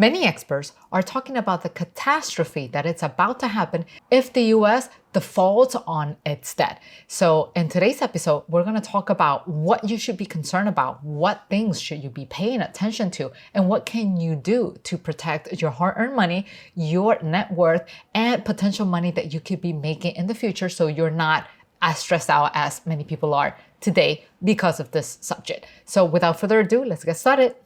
Many experts are talking about the catastrophe that it's about to happen if the US defaults on its debt. So in today's episode, we're going to talk about what you should be concerned about, what things should you be paying attention to, and what can you do to protect your hard-earned money, your net worth, and potential money that you could be making in the future so you're not as stressed out as many people are today because of this subject. So without further ado, let's get started.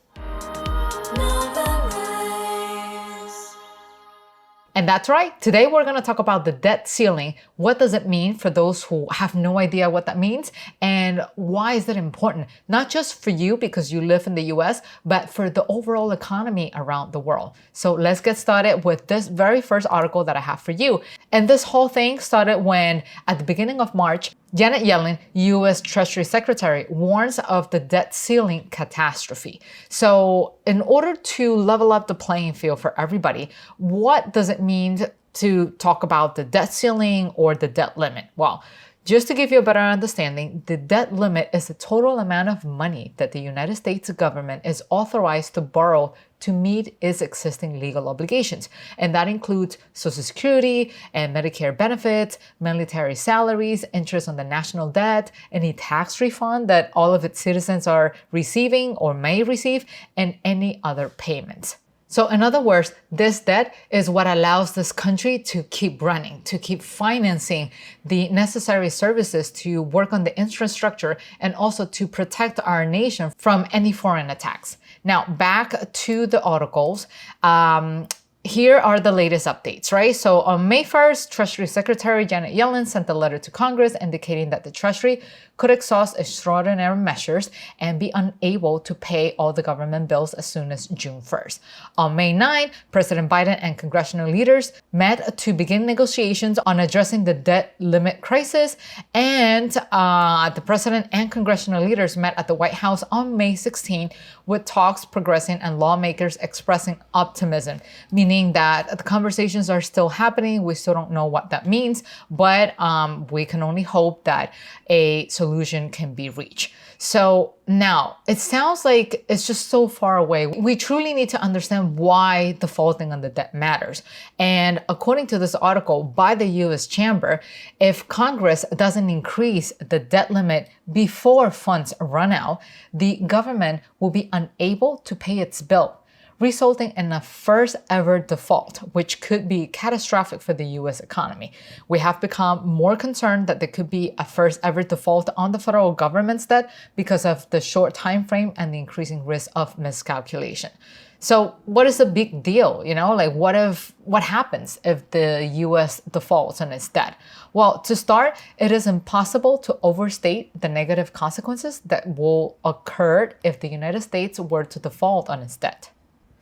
And that's right. Today we're going to talk about the debt ceiling. What does it mean for those who have no idea what that means? And why is it important? Not just for you because you live in the US, but for the overall economy around the world. So let's get started with this very first article that I have for you. And this whole thing started when, at the beginning of March, Janet Yellen, U.S. Treasury Secretary, warns of the debt ceiling catastrophe. So in order to level up the playing field for everybody, what does it mean to talk about the debt ceiling or the debt limit? Well, just to give you a better understanding, the debt limit is the total amount of money that the United States government is authorized to borrow to meet its existing legal obligations. And that includes Social Security and Medicare benefits, military salaries, interest on the national debt, any tax refund that all of its citizens are receiving or may receive, and any other payments. So in other words, this debt is what allows this country to keep running, to keep financing the necessary services to work on the infrastructure and also to protect our nation from any foreign attacks. Now, back to the articles. Here are the latest updates, right? So on May 1st, Treasury Secretary Janet Yellen sent a letter to Congress indicating that the Treasury could exhaust extraordinary measures and be unable to pay all the government bills as soon as June 1st. On May 9, President Biden and congressional leaders met to begin negotiations on addressing the debt limit crisis. And the president and congressional leaders met at the White House on May 16 with talks progressing and lawmakers expressing optimism, meaning that the conversations are still happening. We still don't know what that means, but we can only hope that a solution can be reached. So now it sounds like it's just so far away. We truly need to understand why defaulting on the debt matters. And according to this article by the U.S. Chamber, if Congress doesn't increase the debt limit before funds run out, the government will be unable to pay its bill, resulting in a first ever default, which could be catastrophic for the US economy. We have become more concerned that there could be a first ever default on the federal government's debt because of the short time frame and the increasing risk of miscalculation. So what is the big deal? What happens if the US defaults on its debt? Well, to start, it is impossible to overstate the negative consequences that will occur if the United States were to default on its debt.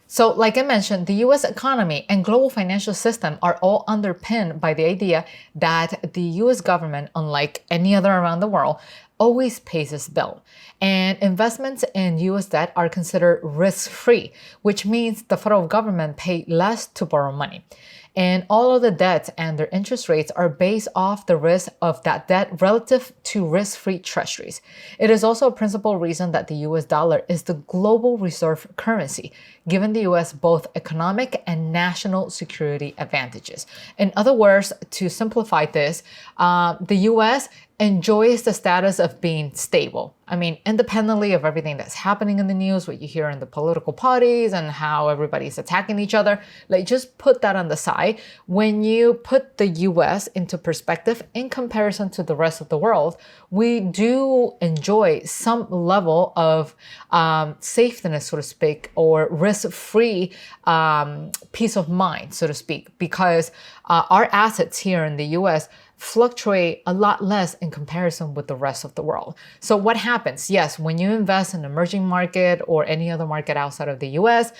So like I mentioned, the US economy and global financial system are all underpinned by the idea that the US government, unlike any other around the world, always pays its bill. And investments in US debt are considered risk-free, which means the federal government pays less to borrow money. And all of the debts and their interest rates are based off the risk of that debt relative to risk-free treasuries. It is also a principal reason that the US dollar is the global reserve currency, giving the US both economic and national security advantages. In other words, to simplify this, the US enjoys the status of being stable. I mean, independently of everything that's happening in the news, what you hear in the political parties and how everybody's attacking each other, just put that on the side. When you put the US into perspective in comparison to the rest of the world, we do enjoy some level of safety, so to speak, or risk-free peace of mind, so to speak, because our assets here in the US fluctuate a lot less in comparison with the rest of the world. So what happens? Yes, when you invest in an emerging market or any other market outside of the US,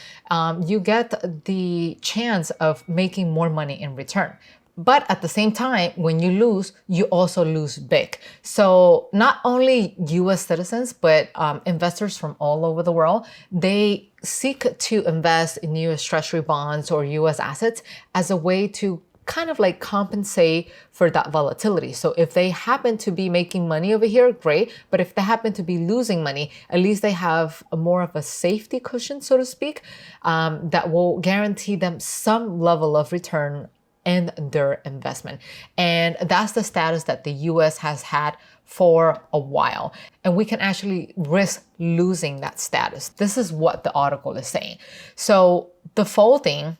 you get the chance of making more money in return. But at the same time, when you lose, you also lose big. So not only US citizens, but investors from all over the world, they seek to invest in US Treasury bonds or US assets as a way to kind of like compensate for that volatility. So if they happen to be making money over here, great. But if they happen to be losing money, at least they have more of a safety cushion, so to speak, that will guarantee them some level of return in their investment. And that's the status that the US has had for a while. And we can actually risk losing that status. This is what the article is saying. So defaulting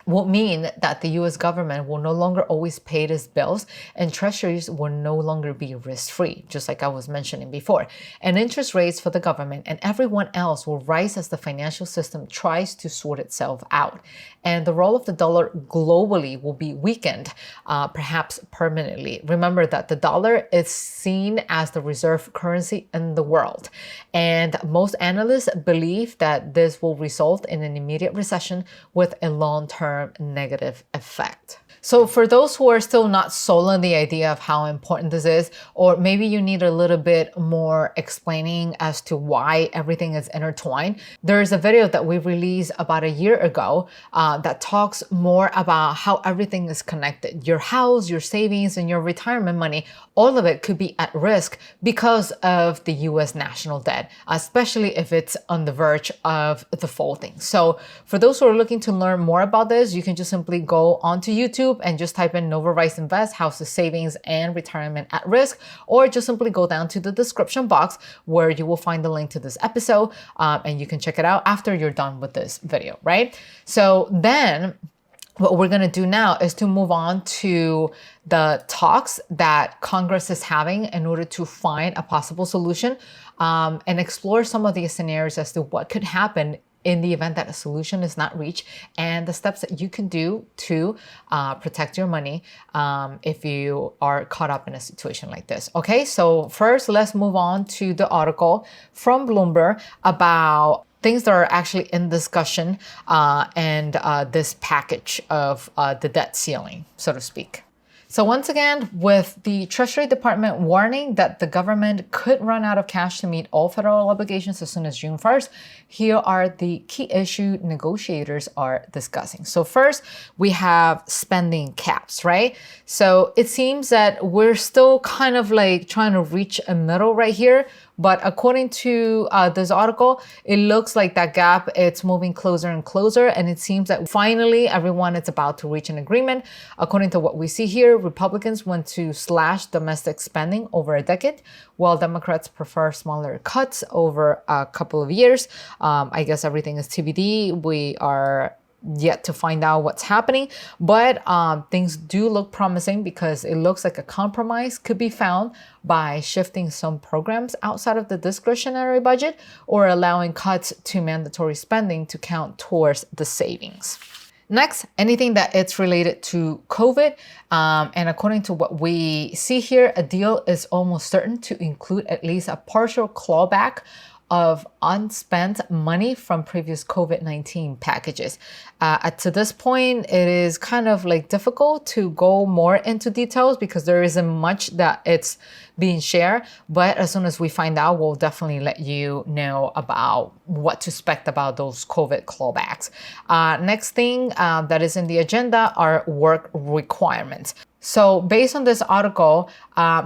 will mean that the US government will no longer always pay its bills and treasuries will no longer be risk-free, just like I was mentioning before. And interest rates for the government and everyone else will rise as the financial system tries to sort itself out. And the role of the dollar globally will be weakened, perhaps permanently. Remember that the dollar is seen as the reserve currency in the world. And most analysts believe that this will result in an immediate recession with a long-term negative effect. So for those who are still not sold on the idea of how important this is, or maybe you need a little bit more explaining as to why everything is intertwined, there's a video that we released about a year ago that talks more about how everything is connected. Your house, your savings, and your retirement money, all of it could be at risk because of the US national debt, especially if it's on the verge of defaulting. So for those who are looking to learn more about this, you can just simply go onto YouTube and just type in NOVARISE Invest, Houses Savings and Retirement at Risk, or just simply go down to the description box where you will find the link to this episode and you can check it out after you're done with this video, right? So then what we're going to do now is to move on to the talks that Congress is having in order to find a possible solution and explore some of these scenarios as to what could happen in the event that a solution is not reached and the steps that you can do to protect your money if you are caught up in a situation like this. Okay, so first let's move on to the article from Bloomberg about things that are actually in discussion and this package of the debt ceiling, so to speak. So once again, with the Treasury Department warning that the government could run out of cash to meet all federal obligations as soon as June 1st, here are the key issue negotiators are discussing. So first, we have spending caps, right? So it seems that we're still kind of like trying to reach a middle right here. But according to this article, it looks like that gap, it's moving closer and closer. And it seems that finally everyone is about to reach an agreement. According to what we see here, Republicans want to slash domestic spending over a decade, while Democrats prefer smaller cuts over a couple of years. I guess everything is TBD. We are yet to find out what's happening, but things do look promising because it looks like a compromise could be found by shifting some programs outside of the discretionary budget or allowing cuts to mandatory spending to count towards the savings. Next, anything that it's related to COVID. And according to what we see here, a deal is almost certain to include at least a partial clawback of unspent money from previous COVID-19 packages. To this point, it is kind of like difficult to go more into details because there isn't much that it's being shared. But as soon as we find out, we'll definitely let you know about what to expect about those COVID clawbacks. Next thing that is in the agenda are work requirements. So based on this article,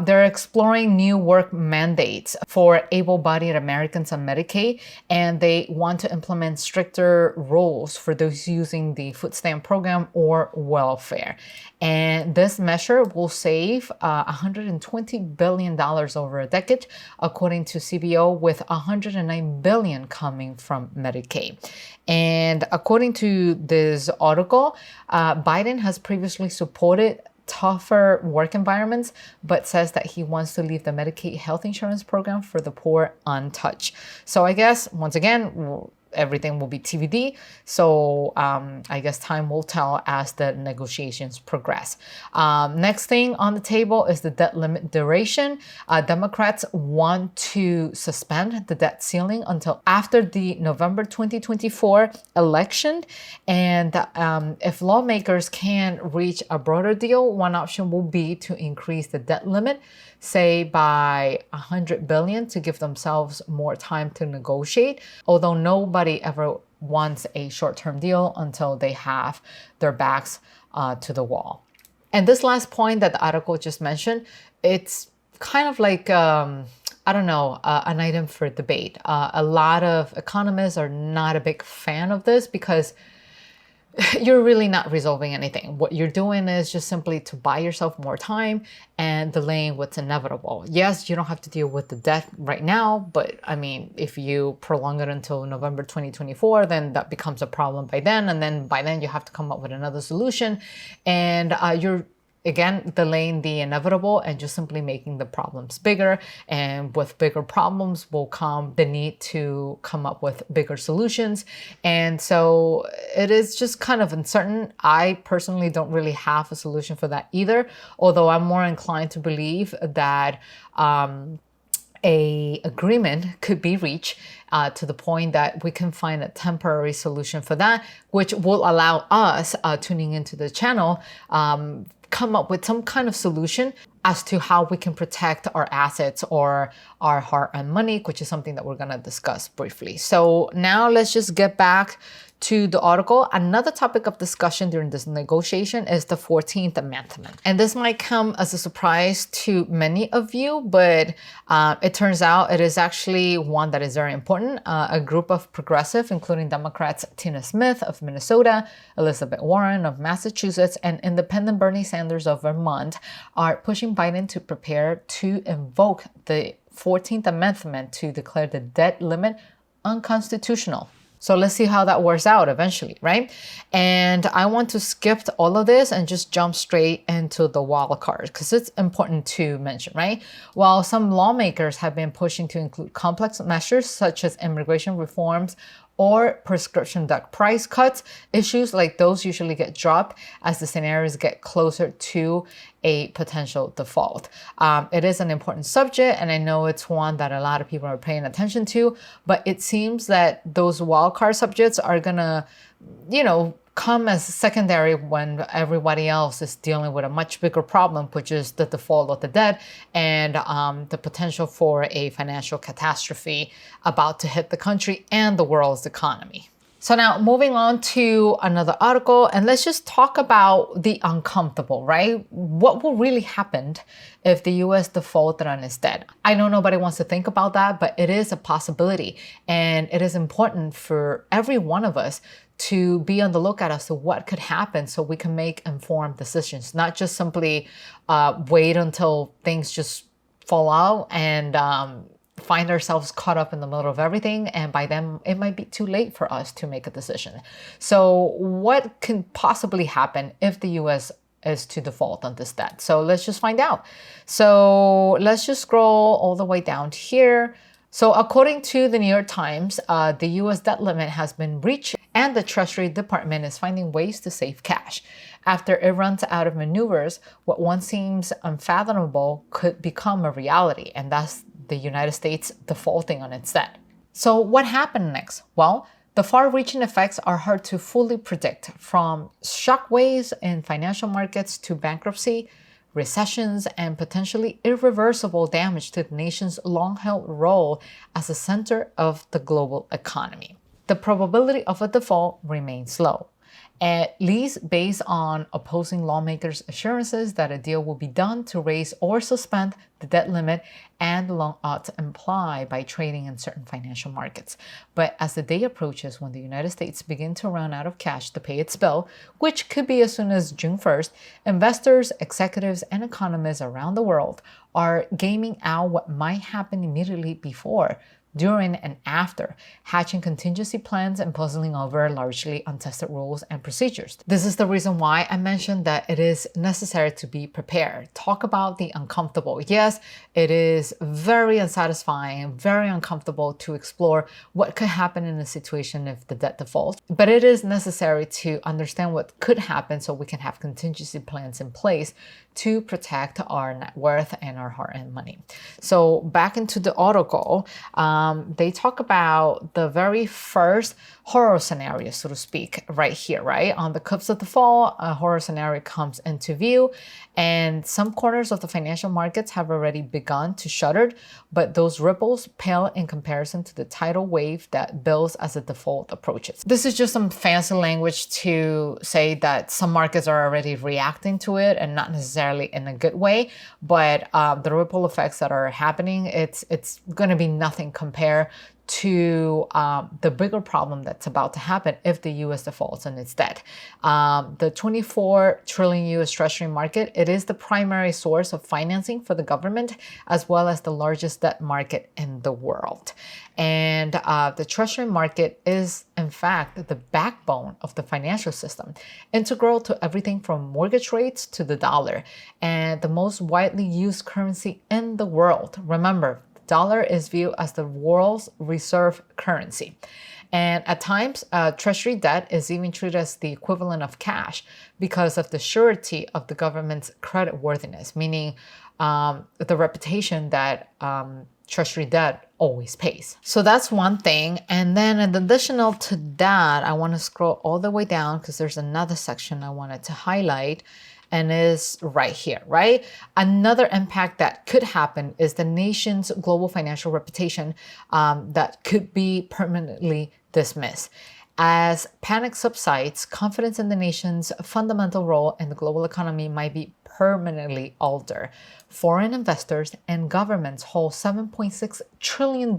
they're exploring new work mandates for able-bodied Americans on Medicaid, and they want to implement stricter rules for those using the food stamp program or welfare. And this measure will save $120 billion over a decade, according to CBO, with $109 billion coming from Medicaid. And according to this article, Biden has previously supported tougher work environments, but says that he wants to leave the Medicaid health insurance program for the poor untouched. So I guess, once again, everything will be TBD. So I guess time will tell as the negotiations progress. Next thing on the table is the debt limit duration. Democrats want to suspend the debt ceiling until after the November 2024 election. And if lawmakers can reach a broader deal, one option will be to increase the debt limit, say by $100 billion, to give themselves more time to negotiate, although nobody ever wants a short-term deal until they have their backs to the wall. And this last point that the article just mentioned, it's kind of like, I don't know, an item for debate. A lot of economists are not a big fan of this because you're really not resolving anything. What you're doing is just simply to buy yourself more time and delaying what's inevitable. Yes, you don't have to deal with the debt right now, but I mean, if you prolong it until November 2024, then that becomes a problem by then. And then by then you have to come up with another solution. And you're again, delaying the inevitable and just simply making the problems bigger. And with bigger problems will come the need to come up with bigger solutions. And so it is just kind of uncertain. I personally don't really have a solution for that either, although I'm more inclined to believe that a agreement could be reached to the point that we can find a temporary solution for that, which will allow us tuning into the channel come up with some kind of solution as to how we can protect our assets or our hard-earned money, which is something that we're going to discuss briefly. So now let's just get back to the article. Another topic of discussion during this negotiation is the 14th Amendment. And this might come as a surprise to many of you, but it turns out it is actually one that is very important. A group of progressive, including Democrats Tina Smith of Minnesota, Elizabeth Warren of Massachusetts, and independent Bernie Sanders of Vermont are pushing Biden to prepare to invoke the 14th Amendment to declare the debt limit unconstitutional. So let's see how that works out eventually, right? And I want to skip all of this and just jump straight into the wild card because it's important to mention, right? While some lawmakers have been pushing to include complex measures such as immigration reforms or prescription drug price cuts, issues like those usually get dropped as the scenarios get closer to a potential default. It is an important subject, and I know it's one that a lot of people are paying attention to, but it seems that those wildcard subjects are gonna, come as secondary when everybody else is dealing with a much bigger problem, which is the default of the debt and the potential for a financial catastrophe about to hit the country and the world's economy. So now moving on to another article, and let's just talk about the uncomfortable, right? What will really happen if the US defaulted on its debt? I know nobody wants to think about that, but it is a possibility. And it is important for every one of us to be on the lookout as to what could happen so we can make informed decisions, not just simply wait until things just fall out and find ourselves caught up in the middle of everything, and by then it might be too late for us to make a decision. So what can possibly happen if the US is to default on this debt? So let's just find out. So let's just scroll all the way down to here. So according to the New York Times, the US debt limit has been reached and the Treasury Department is finding ways to save cash. After it runs out of maneuvers, what once seems unfathomable could become a reality, and that's the United States defaulting on its debt. So what happened next? Well, the far-reaching effects are hard to fully predict, from shockwaves in financial markets to bankruptcy, recessions, and potentially irreversible damage to the nation's long-held role as a center of the global economy. The probability of a default remains low, at least based on opposing lawmakers' assurances that a deal will be done to raise or suspend the debt limit and the long odds imply by trading in certain financial markets. But as the day approaches when the United States begins to run out of cash to pay its bill, which could be as soon as June 1st, investors, executives, and economists around the world are gaming out what might happen immediately before, during, and after, hatching contingency plans and puzzling over largely untested rules and procedures. This is the reason why I mentioned that it is necessary to be prepared. Talk about the uncomfortable. Yes, it is very unsatisfying, very uncomfortable to explore what could happen in a situation if the debt defaults, but it is necessary to understand what could happen so we can have contingency plans in place to protect our net worth and our hard-earned money. So back into the article, they talk about the very first horror scenario, so to speak, right here, right? On the cusp of the fall, a horror scenario comes into view, and some corners of the financial markets have already begun to shudder, but those ripples pale in comparison to the tidal wave that builds as the default approaches. This is just some fancy language to say that some markets are already reacting to it, and not necessarily in a good way, but the ripple effects that are happening, it's going to be nothing compared to the bigger problem that's about to happen if the U.S. defaults on its debt. The 24 trillion U.S. Treasury market, it is the primary source of financing for the government, as well as the largest debt market in the world. And the Treasury market is, in fact, the backbone of the financial system, integral to everything from mortgage rates to the dollar, and the most widely used currency in the world. Remember, dollar is viewed as the world's reserve currency. And at times, treasury debt is even treated as the equivalent of cash because of the surety of the government's creditworthiness, meaning the reputation that treasury debt always pays. So that's one thing. And then in additional to that, I want to scroll all the way down because there's another section I wanted to highlight, and is right here, right? Another impact that could happen is the nation's global financial reputation that could be permanently dismissed. As panic subsides, confidence in the nation's fundamental role in the global economy might be permanently altered. Foreign investors and governments hold $7.6 trillion,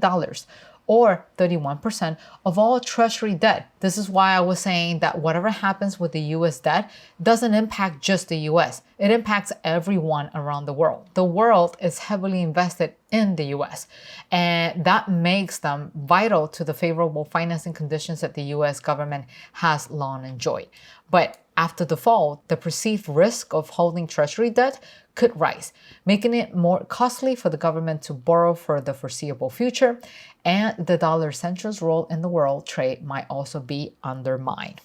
or 31% of all treasury debt. This is why I was saying that whatever happens with the US debt doesn't impact just the US. It impacts everyone around the world. The world is heavily invested in the US, and that makes them vital to the favorable financing conditions that the US government has long enjoyed. But after the fall, the perceived risk of holding treasury debt could rise, making it more costly for the government to borrow for the foreseeable future, and the dollar central's role in the world trade might also be undermined.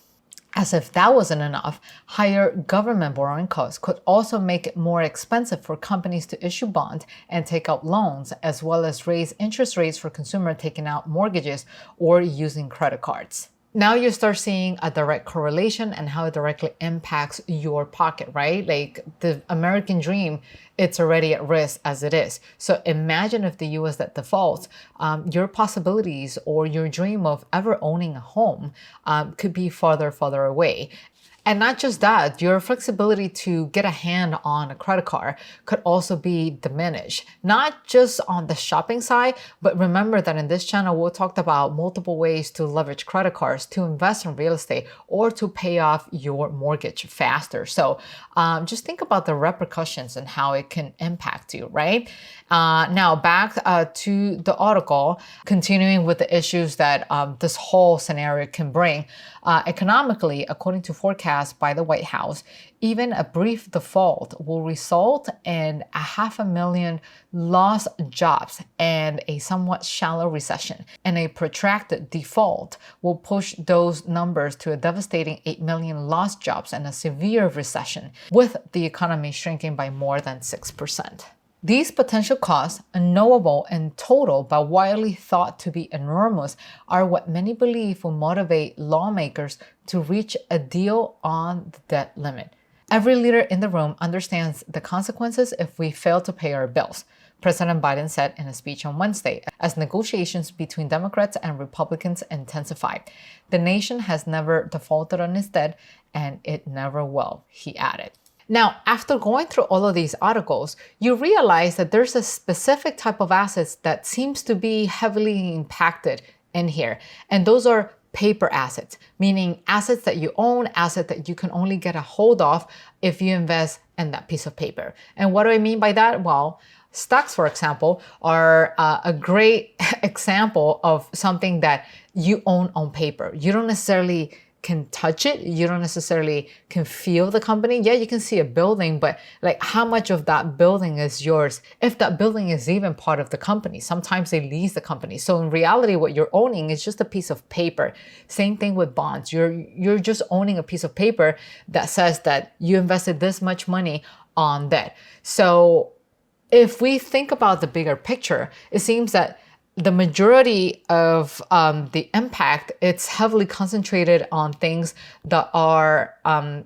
As if that wasn't enough, higher government borrowing costs could also make it more expensive for companies to issue bonds and take out loans, as well as raise interest rates for consumers taking out mortgages or using credit cards. Now you start seeing a direct correlation and how it directly impacts your pocket, right? Like the American dream, it's already at risk as it is. So imagine if the US that defaults, your possibilities or your dream of ever owning a home could be farther away. And not just that, your flexibility to get a hand on a credit card could also be diminished. Not just on the shopping side, but remember that in this channel, we talked about multiple ways to leverage credit cards to invest in real estate or to pay off your mortgage faster. So just think about the repercussions and how it can impact you, right? Now back to the article, continuing with the issues that this whole scenario can bring. Economically, according to forecasts by the White House, even a brief default will result in 500,000 lost jobs and a somewhat shallow recession. And a protracted default will push those numbers to a devastating 8 million lost jobs and a severe recession, with the economy shrinking by more than 6%. These potential costs, unknowable in total but widely thought to be enormous, are what many believe will motivate lawmakers to reach a deal on the debt limit. Every leader in the room understands the consequences if we fail to pay our bills, President Biden said in a speech on Wednesday, as negotiations between Democrats and Republicans intensified. The nation has never defaulted on its debt, and it never will, he added. Now, after going through all of these articles, you realize that there's a specific type of assets that seems to be heavily impacted in here. And those are paper assets, meaning assets that you own, assets that you can only get a hold of if you invest in that piece of paper. And what do I mean by that? Well, stocks, for example, are a great example of something that you own on paper. You don't necessarily can touch it. You don't necessarily can feel the company. Yeah, you can see a building, but like how much of that building is yours? If that building is even part of the company, sometimes they lease the company. So in reality, what you're owning is just a piece of paper. Same thing with bonds. You're just owning a piece of paper that says that you invested this much money on that. So if we think about the bigger picture, it seems that the majority of the impact, it's heavily concentrated on things that are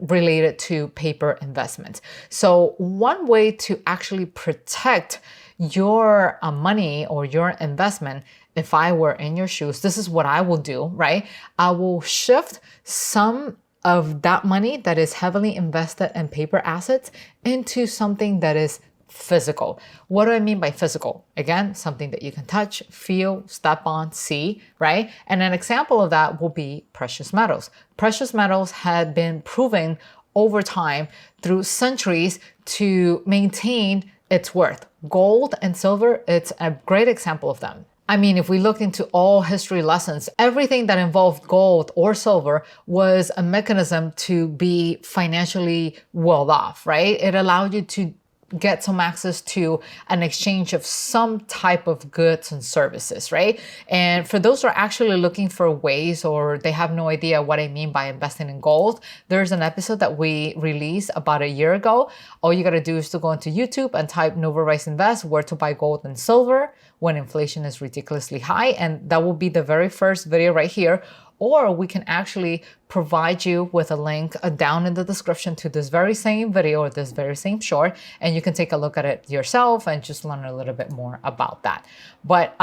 related to paper investments. So one way to actually protect your money or your investment, if I were in your shoes, this is what I will do, right? I will shift some of that money that is heavily invested in paper assets into something that is physical. What do I mean by physical? Again, something that you can touch, feel, step on, see, right? And an example of that will be precious metals. Precious metals have been proven over time through centuries to maintain its worth. Gold and silver, it's a great example of them. I mean, if we look into all history lessons, everything that involved gold or silver was a mechanism to be financially well off, right? It allowed you to get some access to an exchange of some type of goods and services, right? And for those who are actually looking for ways or they have no idea what I mean by investing in gold, there's an episode that we released about a year ago. All you got to do is to go into YouTube and type NOVARISE Invest, where to buy gold and silver when inflation is ridiculously high. And that will be the very first video right here. Or we can actually provide you with a link down in the description to this very same video or this very same short, and you can take a look at it yourself and just learn a little bit more about that. But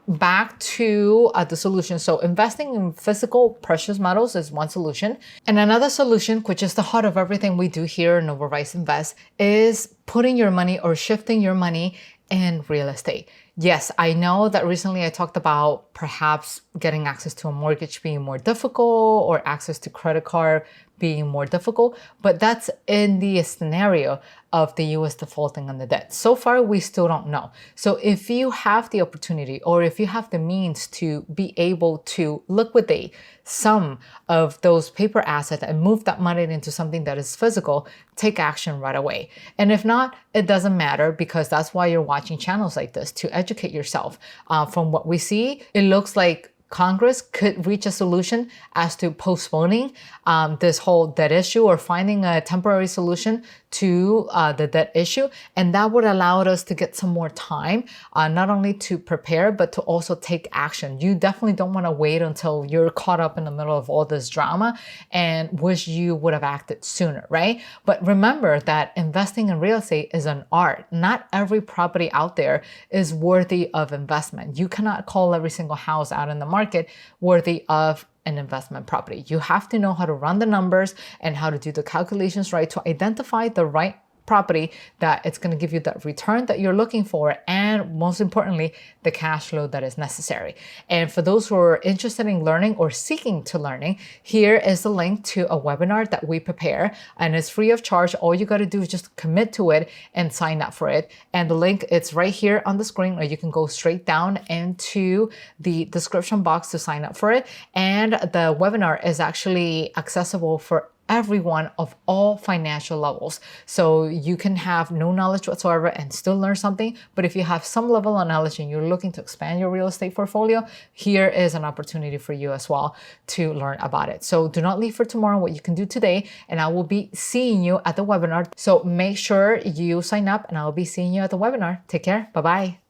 back to the solution. So investing in physical precious metals is one solution. And another solution, which is the heart of everything we do here in NOVARISE Invest, is putting your money or shifting your money in real estate. Yes, I know that recently I talked about perhaps getting access to a mortgage being more difficult or access to credit card being more difficult, but that's in the scenario of the US defaulting on the debt. So far, we still don't know. So if you have the opportunity or if you have the means to be able to liquidate some of those paper assets and move that money into something that is physical, take action right away. And if not, it doesn't matter, because that's why you're watching channels like this, to educate yourself. From what we see, it looks like Congress could reach a solution as to postponing this whole debt issue or finding a temporary solution to the debt issue. And that would allow us to get some more time, not only to prepare, but to also take action. You definitely don't want to wait until you're caught up in the middle of all this drama and wish you would have acted sooner, right? But remember that investing in real estate is an art. Not every property out there is worthy of investment. You cannot call every single house out in the market worthy of an investment property. You have to know how to run the numbers and how to do the calculations right to identify the right property that it's going to give you that return that you're looking for, and most importantly, the cash flow that is necessary. And for those who are interested in learning or seeking to learning, here is the link to a webinar that we prepare, and it's free of charge. All you got to do is just commit to it and sign up for it. And the link, it's right here on the screen, or you can go straight down into the description box to sign up for it. And the webinar is actually accessible for everyone of all financial levels. So you can have no knowledge whatsoever and still learn something. But if you have some level of knowledge and you're looking to expand your real estate portfolio, here is an opportunity for you as well to learn about it. So do not leave for tomorrow what you can do today, and I will be seeing you at the webinar. So make sure you sign up, and I'll be seeing you at the webinar. Take care. Bye-bye.